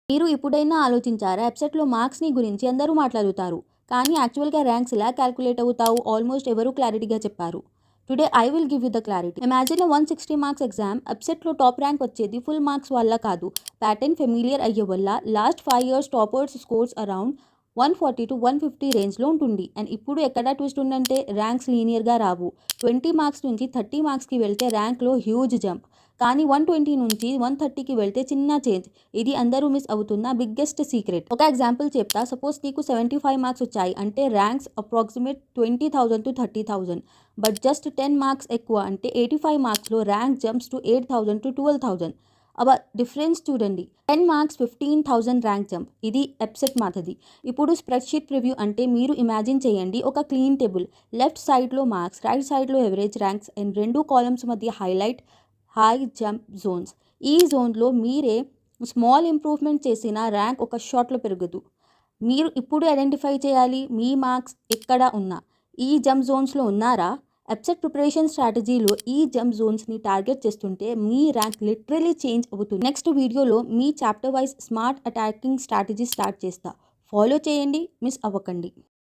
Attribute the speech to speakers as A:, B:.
A: మీరు ఎప్పుడైనా ఆలోచించారా? వెబ్‌సైట్‌లో మార్క్స్‌ని గురించి అందరూ మాట్లాడుతారు. కానీ యాక్చువల్‌గా ర్యాంక్స్ ఎలా క్యాలిక్యులేట్ అవుతావు ఆల్మోస్ట్ ఎవరు క్లారిటీగా చెప్పారు. Today I will give you the clarity. Imagine 160 marks exam. వెబ్‌సైట్‌లో టాప్ ర్యాంక్ వచ్చేది ఫుల్ మార్క్స్ వల్ల కాదు. ప్యాటర్న్ ఫెమిలియర్ అయ్యే వల్ల. Last 5 years toppers scores around 140-150 రేంజ్‌లో ఉంటుంది. అండ్ ఇప్పుడు ఎక్కడ ట్విస్ట్ ఉందంటే ర్యాంక్స్ లీనియర్‌గా రావు. 20 మార్క్స్ నుంచి 30 మార్క్స్‌కి వెళ్తే ర్యాంక్‌లో హ్యూజ్ జంప్. కానీ 120 నుంచి 130కి వెళ్తే చిన్న చేంజ్. ఇది అందరూ మిస్ అవుతున్న బిగ్గెస్ట్ సీక్రెట్. ఒక ఎగ్జాంపుల్ చెప్తా. సపోజ్ నీకు 75 మార్క్స్ వచ్చాయి అంటే ranks approximate 20,000-30,000. But just 10 marks ఎక్కువ అంటే 85 మార్క్స్‌లో ర్యాంక్ జంప్స్ టు 8,000-12,000. డిఫరెన్స్ చూడండి. 10 మార్క్స్ 15,000 ర్యాంక్ జంప్. ఇది వెబ్‌సైట్ మాటది. ఇప్పుడు స్ప్రెడ్‌షీట్ ప్రివ్యూ అంటే మీరు ఇమాజిన్ చేయండి ఒక క్లీన్ టేబుల్. లెఫ్ట్ సైడ్‌లో మార్క్స్, రైట్ సైడ్‌లో ఎవరేజ్ ర్యాంక్స్ అండ్ 2 కాలమ్స్ మధ్య హైలైట్ హై జంప్ జోన్స్. ఈ జోన్లో మీరే స్మాల్ ఇంప్రూవ్మెంట్ చేసిన ర్యాంక్ ఒక షాట్లో పెరగదు. మీరు ఇప్పుడు ఐడెంటిఫై చేయాలి మీ మార్క్స్ ఎక్కడ ఉన్నా. ఈ జంప్ జోన్స్లో ఉన్నారా? వెబ్‌సైట్ ప్రిపరేషన్ స్ట్రాటజీలో ఈ జంప్ జోన్స్ని టార్గెట్ చేస్తుంటే మీ ర్యాంక్ లిటరలీ చేంజ్ అవుతుంది. నెక్స్ట్ వీడియోలో మీ chapter wise smart attacking strategy start చేస్తా. ఫాలో చేయండి, మిస్ అవ్వకండి.